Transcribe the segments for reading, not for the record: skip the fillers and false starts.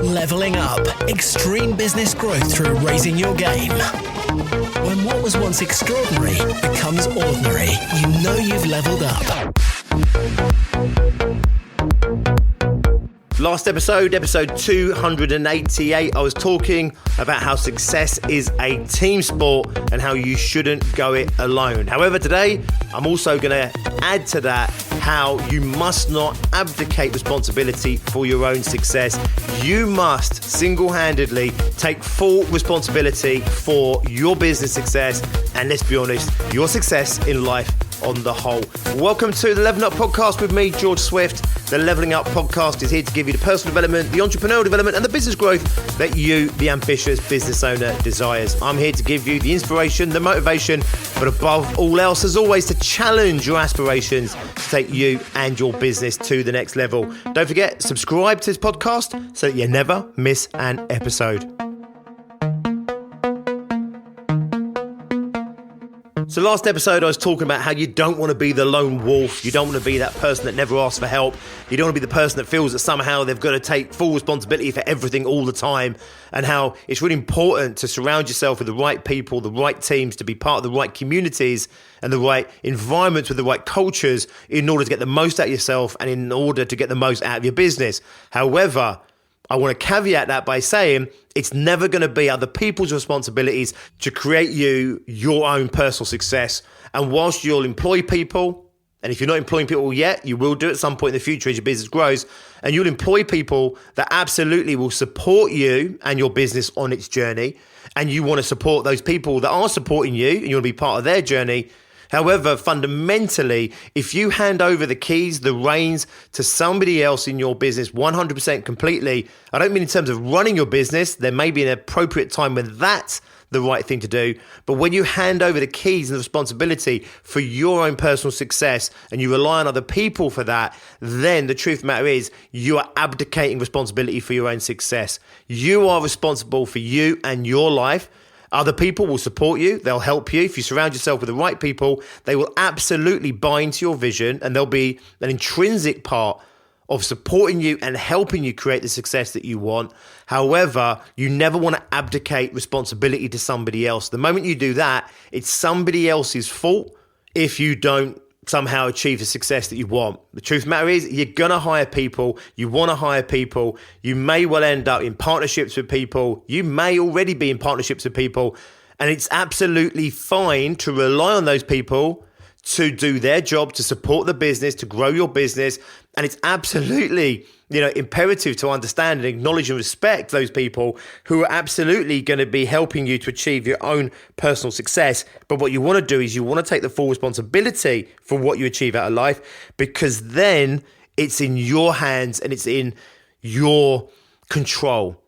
Leveling up. Extreme business growth through raising your game. When what was once extraordinary becomes ordinary, you know you've leveled up. Last episode 288, I was talking about how success is a team sport and how you shouldn't go it alone. However, today, I'm also going to add to that how you must not abdicate responsibility for your own success. You must single-handedly take full responsibility for your business success and, let's be honest, your success in life on the whole. Welcome to the Leveling Up Podcast with me, George Swift. The Leveling Up Podcast is here to give you the personal development, the entrepreneurial development, and the business growth that you, the ambitious business owner, desires. I'm here to give you the inspiration, the motivation, but above all else, as always, to challenge your aspirations to take you and your business to the next level. Don't forget, subscribe to this podcast so that you never miss an episode. So last episode, I was talking about how you don't want to be the lone wolf. You don't want to be that person that never asks for help. You don't want to be the person that feels that somehow they've got to take full responsibility for everything all the time, and how it's really important to surround yourself with the right people, the right teams, to be part of the right communities and the right environments with the right cultures in order to get the most out of yourself and in order to get the most out of your business. However, I want to caveat that by saying it's never going to be other people's responsibilities to create you your own personal success. And whilst you'll employ people, and if you're not employing people yet, you will do at some point in the future as your business grows, and you'll employ people that absolutely will support you and your business on its journey. And you want to support those people that are supporting you, and you want to be part of their journey. However, fundamentally, if you hand over the keys, the reins to somebody else in your business 100% completely, I don't mean in terms of running your business. There may be an appropriate time when that's the right thing to do. But when you hand over the keys and the responsibility for your own personal success and you rely on other people for that, then the truth of the matter is you are abdicating responsibility for your own success. You are responsible for you and your life. Other people will support you. They'll help you. If you surround yourself with the right people, they will absolutely buy into your vision, and they'll be an intrinsic part of supporting you and helping you create the success that you want. However, you never want to abdicate responsibility to somebody else. The moment you do that, it's somebody else's fault if you don't somehow achieve the success that you want. The truth of the matter is, you're going to hire people. You want to hire people. You may well end up in partnerships with people. You may already be in partnerships with people. And it's absolutely fine to rely on those people to do their job, to support the business, to grow your business. And it's absolutely, imperative to understand and acknowledge and respect those people who are absolutely going to be helping you to achieve your own personal success. But what you want to do is you want to take the full responsibility for what you achieve out of life, because then it's in your hands and it's in your control.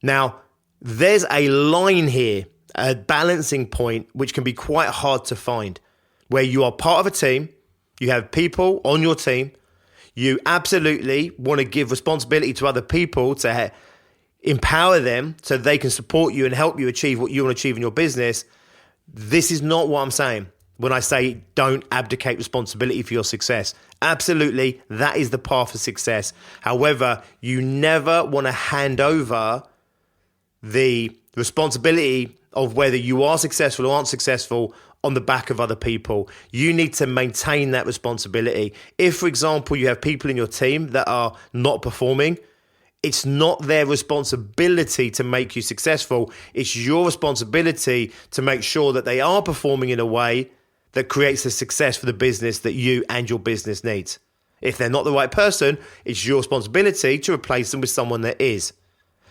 Now, there's a line here, a balancing point, which can be quite hard to find, where you are part of a team, you have people on your team, you absolutely want to give responsibility to other people to empower them so they can support you and help you achieve what you want to achieve in your business. This is not what I'm saying when I say don't abdicate responsibility for your success. Absolutely, that is the path of success. However, you never want to hand over the responsibility of whether you are successful or aren't successful on the back of other people. You need to maintain that responsibility. If, for example, you have people in your team that are not performing, it's not their responsibility to make you successful. It's your responsibility to make sure that they are performing in a way that creates the success for the business that you and your business needs. If they're not the right person, it's your responsibility to replace them with someone that is.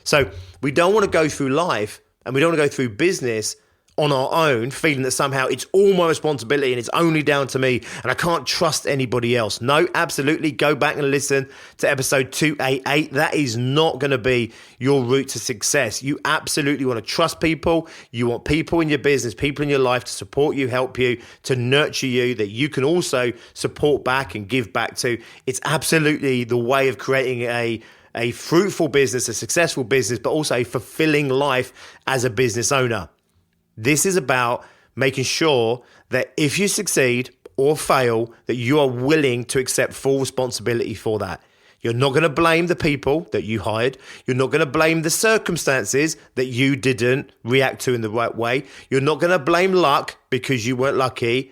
So we don't want to go through life and we don't want to go through business on our own, feeling that somehow it's all my responsibility and it's only down to me and I can't trust anybody else. No, absolutely. Go back and listen to episode 288. That is not going to be your route to success. You absolutely want to trust people. You want people in your business, people in your life to support you, help you, to nurture you, that you can also support back and give back to. It's absolutely the way of creating a fruitful business, a successful business, but also a fulfilling life as a business owner. This is about making sure that if you succeed, or fail, that you are willing to accept full responsibility for that. You're not going to blame the people that you hired. You're not going to blame the circumstances that you didn't react to in the right way. You're not going to blame luck because you weren't lucky.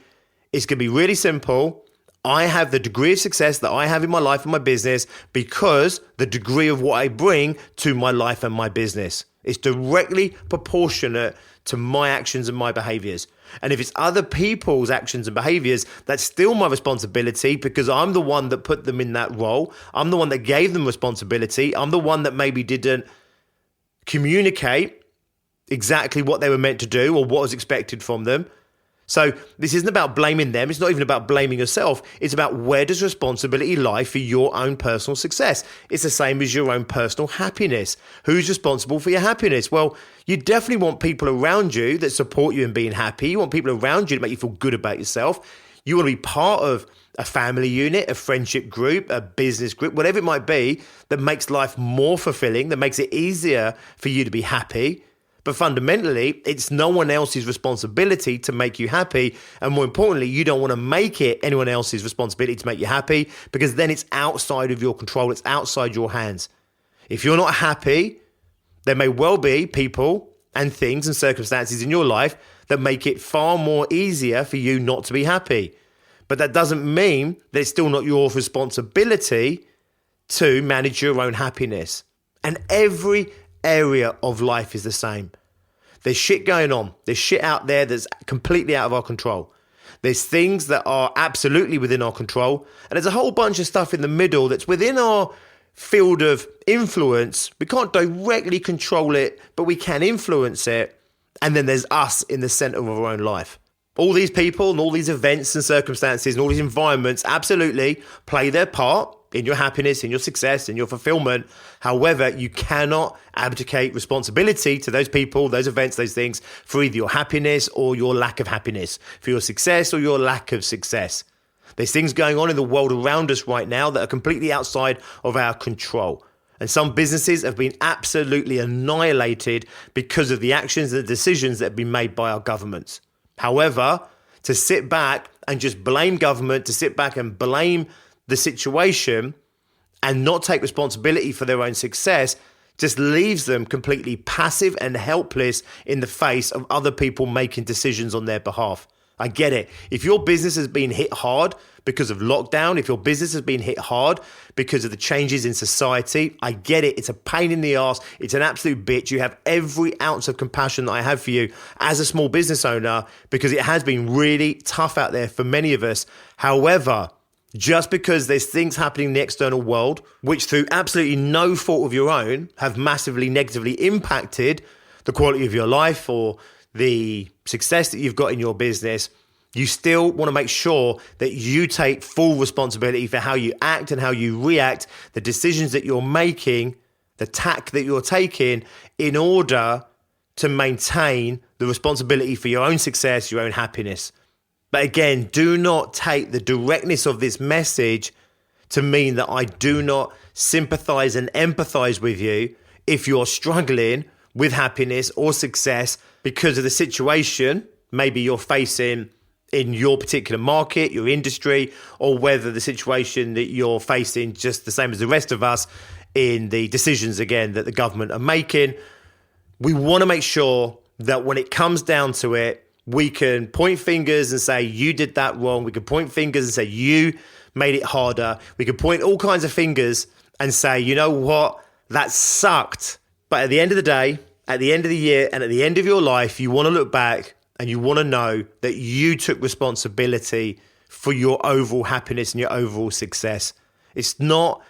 It's going to be really simple. I have the degree of success that I have in my life and my business because the degree of what I bring to my life and my business is directly proportionate to my actions and my behaviors. And if it's other people's actions and behaviors, that's still my responsibility because I'm the one that put them in that role. I'm the one that gave them responsibility. I'm the one that maybe didn't communicate exactly what they were meant to do or what was expected from them. So this isn't about blaming them. It's not even about blaming yourself. It's about where does responsibility lie for your own personal success. It's the same as your own personal happiness. Who's responsible for your happiness? Well, you definitely want people around you that support you in being happy. You want people around you to make you feel good about yourself. You want to be part of a family unit, a friendship group, a business group, whatever it might be that makes life more fulfilling, that makes it easier for you to be happy. But fundamentally, it's no one else's responsibility to make you happy. And more importantly, you don't want to make it anyone else's responsibility to make you happy because then it's outside of your control. It's outside your hands. If you're not happy, there may well be people and things and circumstances in your life that make it far more easier for you not to be happy. But that doesn't mean that it's still not your responsibility to manage your own happiness. And every area of life is the same. There's shit going on. There's shit out there that's completely out of our control. There's things that are absolutely within our control. And there's a whole bunch of stuff in the middle that's within our field of influence. We can't directly control it, but we can influence it. And then there's us in the center of our own life. All these people and all these events and circumstances and all these environments absolutely play their part in your happiness, in your success, in your fulfillment. However, you cannot abdicate responsibility to those people, those events, those things for either your happiness or your lack of happiness, for your success or your lack of success. There's things going on in the world around us right now that are completely outside of our control. And some businesses have been absolutely annihilated because of the actions and the decisions that have been made by our governments. However, to sit back and just blame government, to sit back and blame the situation and not take responsibility for their own success just leaves them completely passive and helpless in the face of other people making decisions on their behalf. I get it. If your business has been hit hard because of lockdown, if your business has been hit hard because of the changes in society, I get it. It's a pain in the ass. It's an absolute bitch. You have every ounce of compassion that I have for you as a small business owner because it has been really tough out there for many of us. However, just because there's things happening in the external world, which through absolutely no fault of your own have massively negatively impacted the quality of your life or the success that you've got in your business, you still want to make sure that you take full responsibility for how you act and how you react, the decisions that you're making, the tack that you're taking in order to maintain the responsibility for your own success, your own happiness. But again, do not take the directness of this message to mean that I do not sympathize and empathize with you if you're struggling with happiness or success because of the situation maybe you're facing in your particular market, your industry, or whether the situation that you're facing just the same as the rest of us in the decisions, again, that the government are making. We want to make sure that when it comes down to it, we can point fingers and say, you did that wrong. We can point fingers and say, you made it harder. We can point all kinds of fingers and say, you know what, that sucked. But at the end of the day, at the end of the year, and at the end of your life, you want to look back and you want to know that you took responsibility for your overall happiness and your overall success. It's not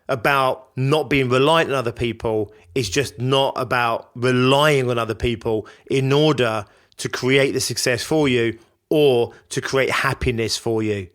about not being reliant on other people. It's just not about relying on other people in order to create the success for you or to create happiness for you.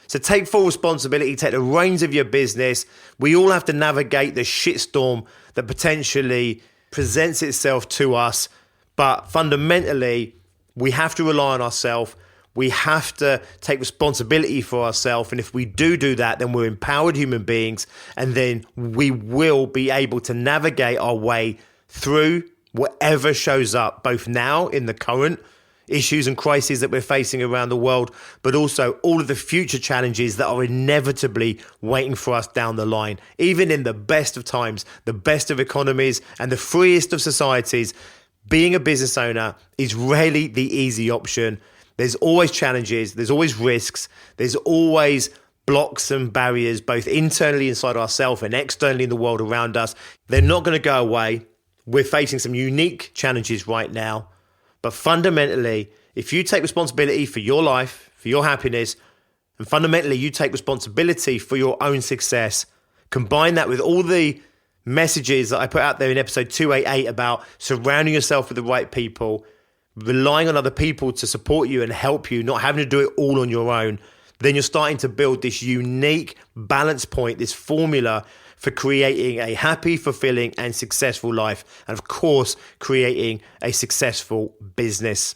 So take full responsibility, take the reins of your business. We all have to navigate the shitstorm that potentially presents itself to us. But fundamentally, we have to rely on ourselves. We have to take responsibility for ourselves. And if we do that, then we're empowered human beings. And then we will be able to navigate our way through whatever shows up, both now in the current issues and crises that we're facing around the world, but also all of the future challenges that are inevitably waiting for us down the line. Even in the best of times, the best of economies, and the freest of societies, being a business owner is rarely the easy option. There's always challenges, there's always risks, there's always blocks and barriers, both internally inside ourselves and externally in the world around us. They're not going to go away. We're facing some unique challenges right now. But fundamentally, if you take responsibility for your life, for your happiness, and fundamentally you take responsibility for your own success, combine that with all the messages that I put out there in episode 288 about surrounding yourself with the right people, relying on other people to support you and help you, not having to do it all on your own, then you're starting to build this unique balance point, this formula for creating a happy, fulfilling, and successful life. And of course, creating a successful business.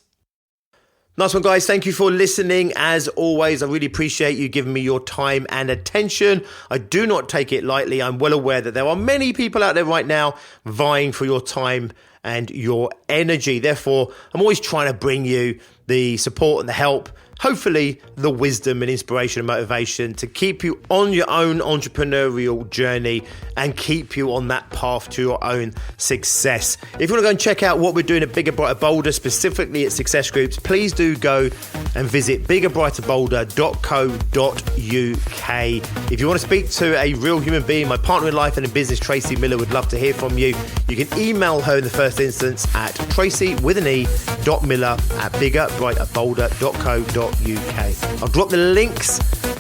Nice one, guys. Thank you for listening. As always, I really appreciate you giving me your time and attention. I do not take it lightly. I'm well aware that there are many people out there right now vying for your time and your energy. Therefore, I'm always trying to bring you the support and the help, hopefully the wisdom and inspiration and motivation to keep you on your own entrepreneurial journey and keep you on that path to your own success. If you want to go and check out what we're doing at Bigger, Brighter, Bolder, specifically at Success Groups, please do go and visit biggerbrighterbolder.co.uk. If you want to speak to a real human being, my partner in life and in business, Tracy Miller, would love to hear from you. You can email her in the first instance at tracy.miller@biggerbrighterbolder.co.uk. I'll drop the links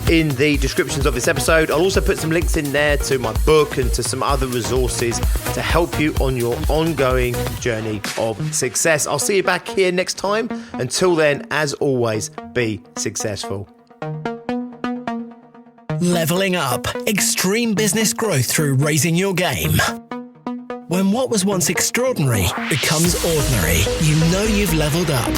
in the descriptions of this episode. I'll also put some links in there to my book and to some other resources to help you on your ongoing journey of success. I'll see you back here next time. Until then, as always, be successful. Leveling up. Extreme business growth through raising your game. When what was once extraordinary becomes ordinary, you know you've leveled up.